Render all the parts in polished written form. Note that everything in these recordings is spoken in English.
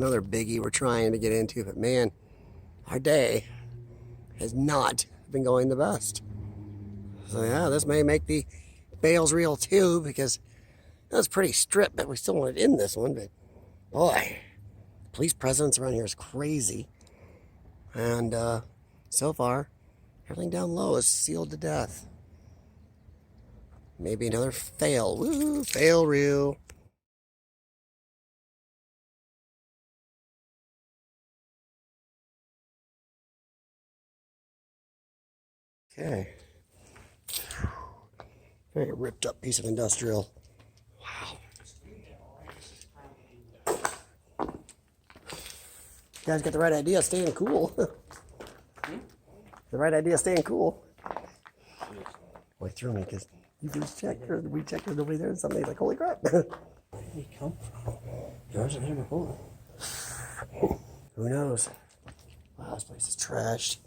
another biggie we're trying to get into, but man, our day has not been going the best. So yeah, this may make the bales reel too, because that was pretty stripped, but we still wanted in this one. But boy, police presence around here is crazy. And so far, everything down low is sealed to death. Maybe another fail. Woo, fail reel. Okay. Very ripped up piece of industrial. Wow. You guys got the right idea of staying cool. The right idea of staying cool. Well, he threw me because you just checked, or we checked, there's nobody there, and somebody's like, holy crap. Where did he come from? There wasn't here before. Who knows? Wow, this place is trashed.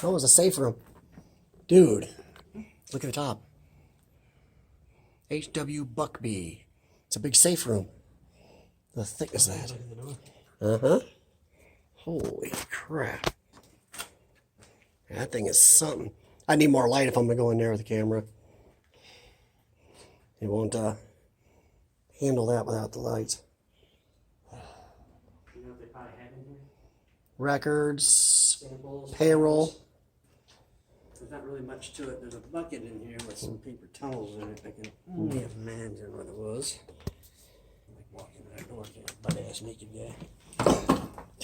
Oh, it was a safe room. Dude, look at the top. H.W. Buckby. It's a big safe room. The thickness of that. Uh-huh. Holy crap. That thing is something. I need more light if I'm going to go in there with the camera. It won't handle that without the lights. You know what they probably had in here? Records, Samples, payroll. There's not really much to it. There's a bucket in here with some paper towels in it. I can only imagine what it was. I'm like walking out door, butt-ass naked guy.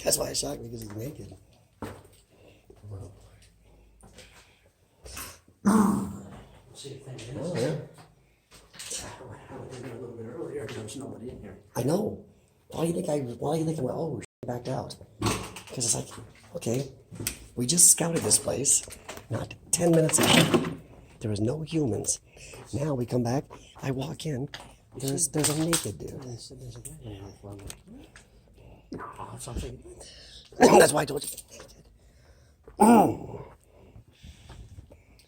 That's why it shocked me, because he's naked. See the thing is. Oh, yeah. I would have been a little bit earlier. There was nobody in here. I know. Why do you think I went, oh, backed out? Because it's like, okay, we just scouted this place not 10 minutes ago. There was no humans. Now we come back, I walk in, there's a naked dude. There's a guy in here for me. Oh, something. That's why I told you.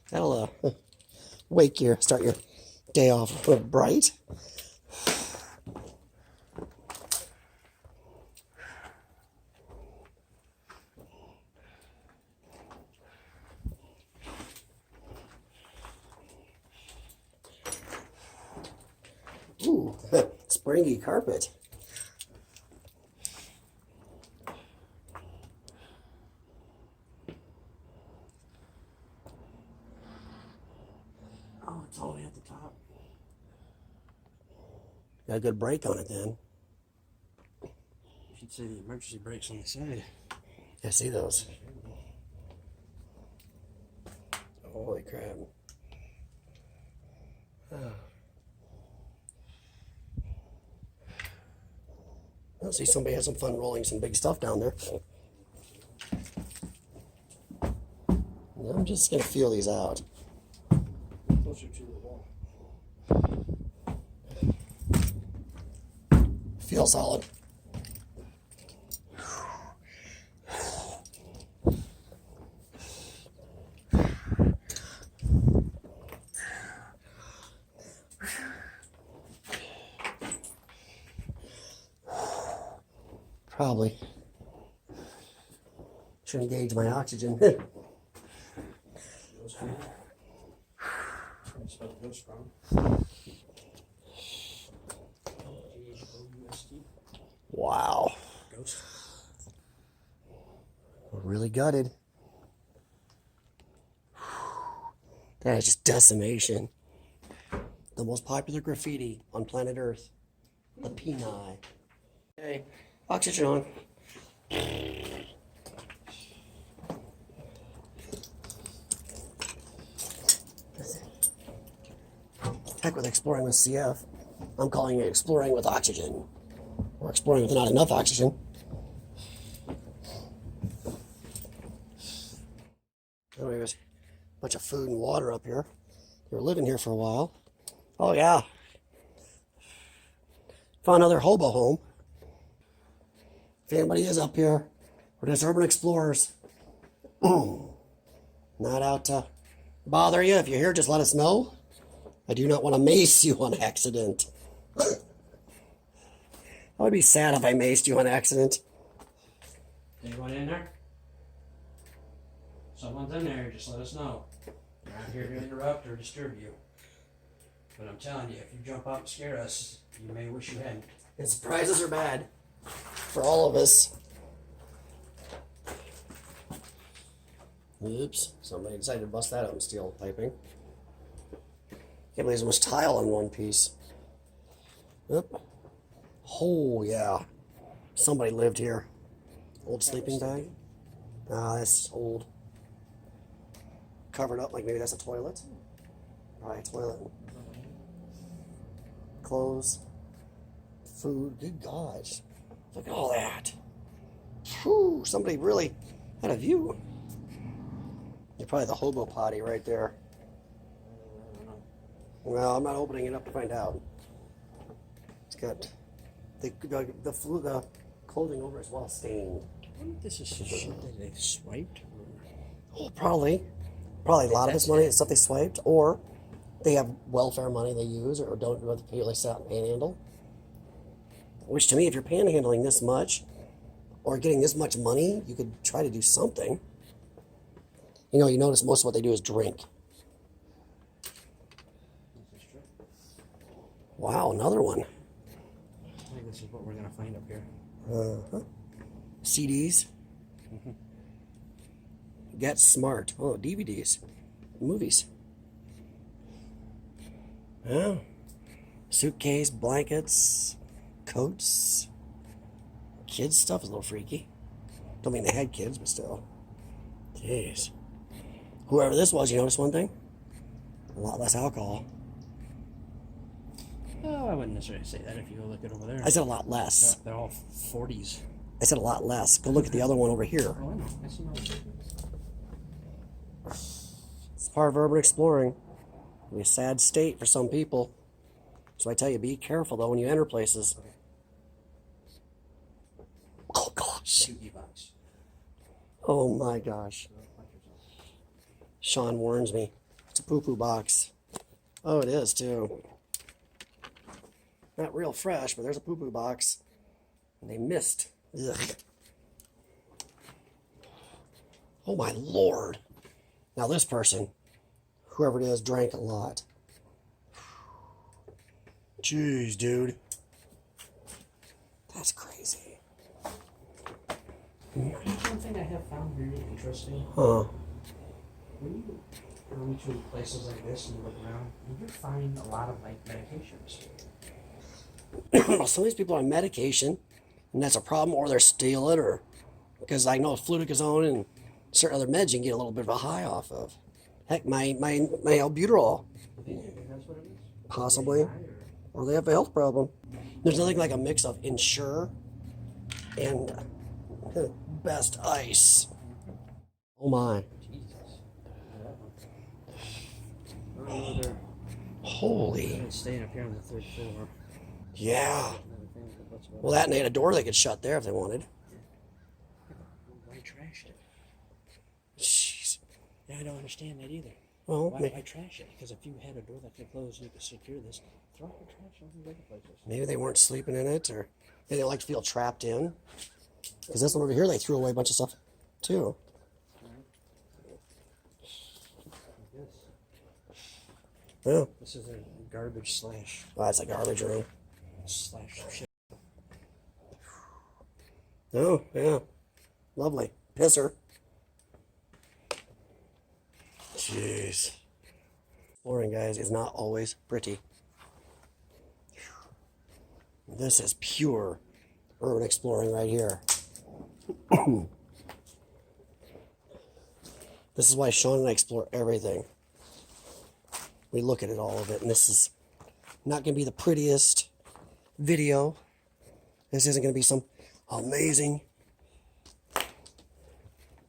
That'll start your day off bright. Ooh, springy carpet. Oh, it's all the way at the top. Got a good break on it then. You should say the emergency brakes on the side. I see those. Holy crap. I see somebody had some fun rolling some big stuff down there. I'm just going to feel these out. Closer to the wall. Feel solid. Probably should engage my oxygen. That's what it goes from. Wow. Ghost. We're really gutted. That is just decimation. The most popular graffiti on planet Earth. The Peni. Okay, oxygen on. Heck with exploring with CF. I'm calling it exploring with oxygen. Or exploring with not enough oxygen. Anyway, there's a bunch of food and water up here. They were living here for a while. Oh yeah. Found another hobo home. If anybody is up here, we're just urban explorers. Not out bother you. If you're here, just let us know. I do not want to mace you on accident. I would be sad if I maced you on accident. Anyone in there? Someone's in there, just let us know. We're not here to interrupt or disturb you. But I'm telling you, if you jump up and scare us, you may wish you hadn't. And surprises are bad for all of us. Oops, somebody decided to bust that out and steal piping. Can't believe there's so much tile in one piece. Oop. Oh, yeah. Somebody lived here. Old sleeping bag. Ah, that's old. Covered up like maybe that's a toilet. Probably a toilet. Clothes. Food. Good gosh. Look at all that. Whew, somebody really had a view. You're probably the hobo potty right there. Well, I'm not opening it up to find out. It's got the clothing over is well stained. I wonder if this is shit that they've swiped. Oh, probably a lot of this money is stuff they swiped, or they have welfare money they use, or don't really set out and panhandle. Which to me, if you're panhandling this much, or getting this much money, you could try to do something. You know, you notice most of what they do is drink. Wow, another one. I think this is what we're gonna find up here. CDs. Get Smart. Oh, DVDs. Movies. Oh. Suitcase, blankets, coats. Kids stuff is a little freaky. Don't mean they had kids, but still. Jeez. Whoever this was, you notice one thing? A lot less alcohol. Oh, I wouldn't necessarily say that if you go look at over there. I said a lot less. They're all 40s. I said a lot less. Go look at the other one over here. Oh, I know. I see no. It's part of urban exploring. It'll be a sad state for some people. So I tell you, be careful though when you enter places. Oh gosh. box. Oh my gosh. Sean warns me. It's a poo-poo box. Oh, it is too. Not real fresh, but there's a poo-poo box. And they missed. Ugh. Oh my Lord. Now this person, whoever it is, drank a lot. Jeez, dude. That's crazy. One thing I have found very interesting. Huh. When you go to places like this and you look around, you do find a lot of like medications. Well, some of these people are on medication, and that's a problem, or they're stealing, or because I know fluticasone and certain other meds you can get a little bit of a high off of. Heck, my albuterol, That's what it is. possibly, or they have a health problem. There's nothing like a mix of Ensure and Best Ice. Oh my. Jesus. Oh, they're Holy. staying up here on the third floor. Yeah. Well, that and they had a door they could shut there if they wanted. Why trashed it? Jeez. Yeah, I don't understand that either. Well, Why trash it? Because if you had a door that could close and you could secure this, throw out the trash all these other places. maybe they weren't sleeping in it, or they didn't like to feel trapped in. Because this one over here, they threw away a bunch of stuff, too. Yeah. This is a garbage slash Oh, that's a garbage room. shit. Oh, yeah. Lovely. Pisser. Jeez. Exploring, guys, is not always pretty. This is pure urban exploring right here. This is why Sean and I explore everything. We look at it, all of it, and this is not going to be the prettiest video. This isn't going to be some amazing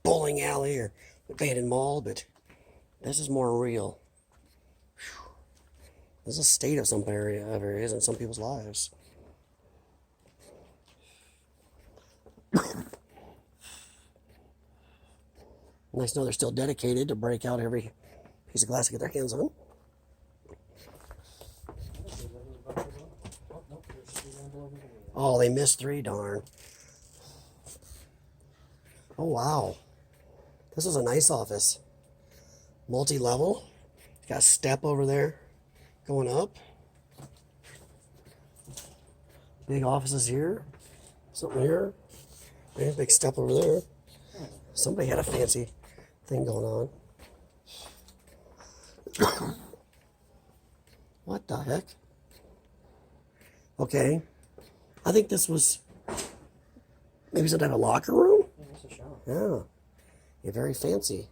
bowling alley or abandoned mall, but this is more real. Whew. This is a state of some areas in some people's lives. Nice to know they're still dedicated to break out every piece of glass to get their hands on. Oh, they missed 3, darn. Oh, wow. This is a nice office. Multi-level. Got a step over there going up. Big offices here. Something here. There's a big step over there. Somebody had a fancy thing going on. What the heck? Okay. I think this was maybe some type of locker room. Yeah, that's a shower. Yeah. You're very fancy.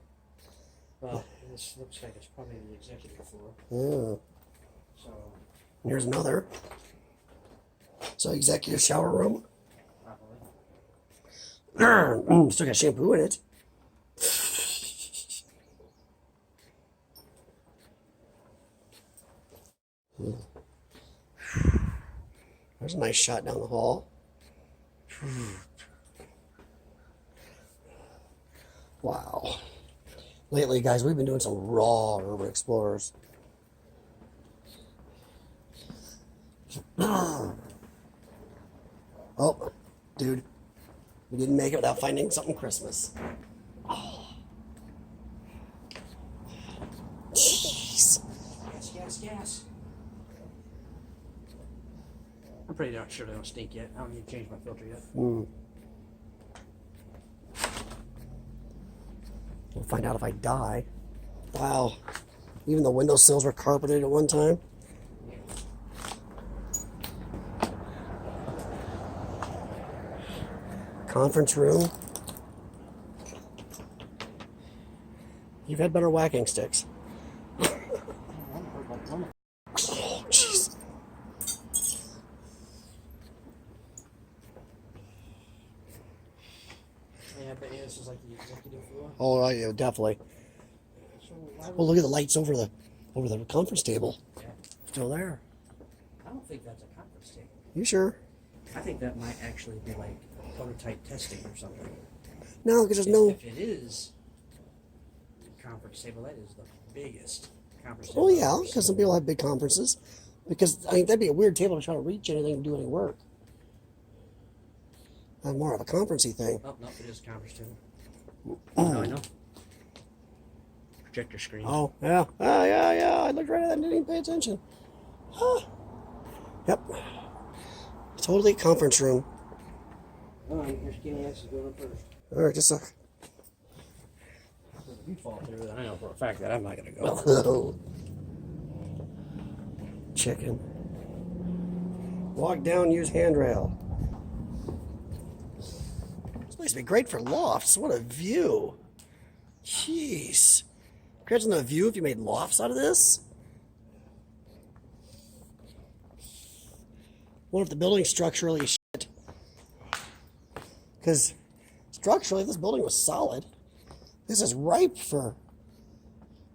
Well, this looks like it's probably the executive floor. Yeah. So, Here's another. So executive shower room. probably. Still got shampoo in it. There's a nice shot down the hall. Wow. Lately, guys, we've been doing some raw urban explorers. Oh, dude. We didn't make it without finding something Christmas. Oh. Jeez. Gas. I'm pretty darn sure they don't stink yet. I don't need to change my filter yet. We'll find out if I die. Wow. Even the windowsills were carpeted at one time. Conference room. You've had better whacking sticks. Oh, jeez. Yeah, but yeah, this is like the executive floor. Oh, yeah, definitely. So why Well, look at the lights over the conference table. yeah. Still there. I don't think that's a conference table. You sure? I think that might actually be like prototype testing or something. No, because there's no. If it is a conference table, that is the biggest conference table. Oh yeah, I've ever because some seen. people have big conferences. Because I mean that'd be a weird table to try to reach anything and do any work. More of a conferencey thing. Oh, no, it is a conference table. Oh, I know. Projector screen. Oh yeah, yeah. I looked right at that and didn't even pay attention. Huh. Yep. Totally conference room. Oh, your skinny ass is going up first. All right, just a. If you fall through, then I know for a fact that I'm not going to go. Oh. Chicken. Walk down, use handrail. This place would be great for lofts. What a view. Jeez. Imagine the view if you made lofts out of this. What if the building's structurally shit? Because structurally, this building was solid. This is ripe for. Of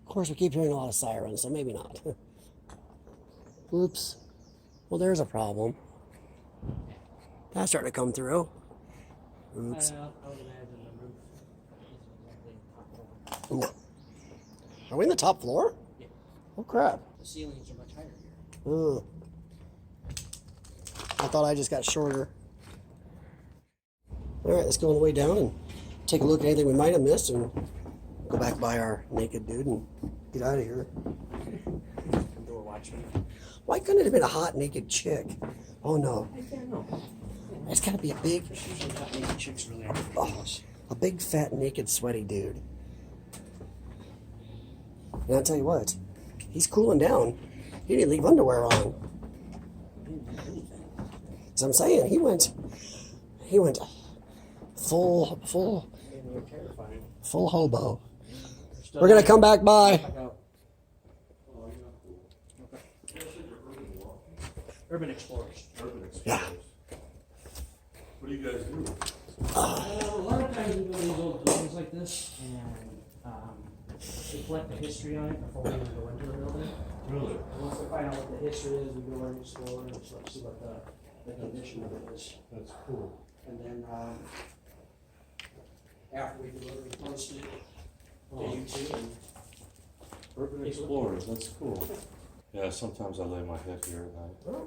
course, we keep hearing a lot of sirens, so maybe not. Oops. Well, there's a problem. That's starting to come through. Oops. I would imagine the roof is exactly on top of No. Are we in the top floor? Yeah. Oh, crap. the ceilings are much higher here. Ugh. I thought I just got shorter. All right, let's go on the way down and take a look at anything we might have missed and go back by our naked dude and get out of here. Door watchman. Why couldn't it have been a hot naked chick? Oh no, I don't know. it's got to be a big, There's usually not naked chicks from there. oh, a big fat naked sweaty dude. And I'll tell you what, he's cooling down. He didn't leave underwear on. I didn't do anything. So I'm saying he went full They were terrifying. hobo. They're still We're gonna there. come back by. Back out. Urban Explorers. Yeah. What do you guys do? A lot of times we go to these old buildings like this and we collect the history on it before we even go into the building. Really? And once we find out what the history is, we go and explore and sort of see what the condition of it is. That's cool. And then after we deliver, we post it to YouTube and Urban Explorers, that's cool. Yeah, sometimes I lay my head here at night.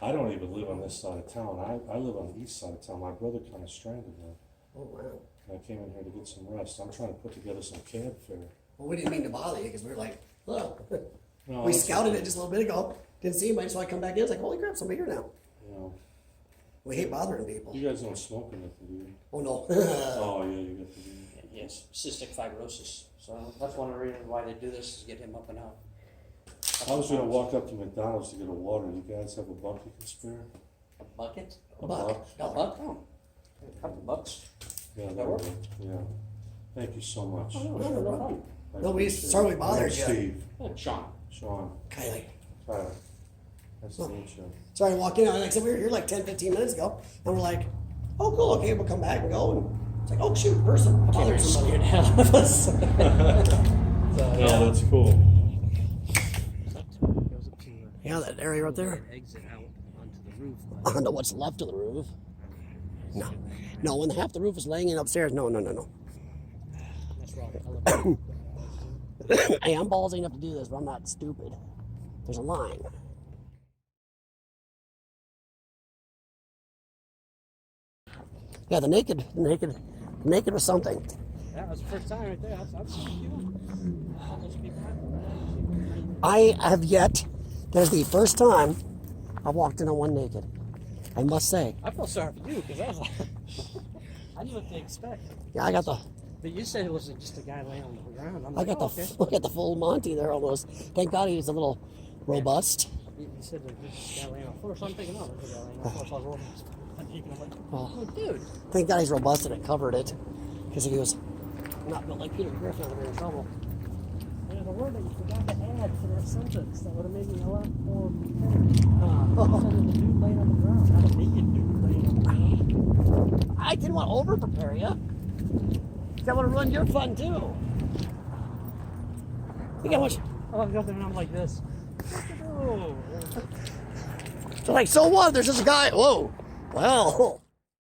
I don't even live on this side of town. I live on the east side of town. My brother kind of stranded there. Oh, wow. And I came in here to get some rest. I'm trying to put together some cab fare. Well, we didn't mean to bother you because we were like, oh. No, We that's scouted okay. it just a little bit ago. Didn't see anybody, so I come back in. It's like, holy crap, somebody here now. You know, We hate bothering people. you guys don't smoke or nothing, do you? Oh, no. Oh, yeah, you got to do. Yes, cystic fibrosis. So that's one of the reasons why they do this, is get him up and out. I was gonna walk up to McDonald's to get a water. You guys have a buck you can spare? A bucket? A Buck. buck? A buck? Oh, a couple bucks. Yeah, That that work? would. Yeah. Thank you so much. No problem. I No, we appreciate sorry it. we bothered I'm you. Steve, Sean. Sean, Kylie. Tyler. Nice to meet you. Sorry to walk in. Like I said, we were here like 10, 15 minutes ago. And we're like, oh, cool. Okay, we'll come back and go. And it's like, oh, shoot, person. Bothered somebody. Scared hell out of us. No, that's cool. Yeah, that area right there. Exit out onto the roof. But Onto what's left of the roof. No. No, when half the roof is laying in upstairs. No. that's wrong. Hey, I'm ballsy enough to do this, but I'm not stupid. There's a line. Yeah, the naked was something. That was the first time right there. That's you. I have yet, that is the first time I've walked in on one naked. I must say. I felt sorry for you because I was like, I knew what to expect. Yeah, I got the But you said it was just a guy laying on the ground. I'm like, okay. I got the full Monty there almost. Thank God he was a little robust. You said there's just a guy laying on the floor, so I'm thinking, oh, there's a guy laying on the floor. So I was rolling. I'm like, oh, dude. Thank God he's robust and it covered it. Because if he was not built like Peter Griffin, I'd have been in trouble. There's a word that you forgot to add to that sentence that would have made me a lot more better. You said the dude laying on the ground, not a naked dude laying on the ground. I didn't want to over prepare you. That would have ruined your fun too. You got much. I was going there and I'm like this. Oh. They're like, so what? There's just a guy. Whoa. Well,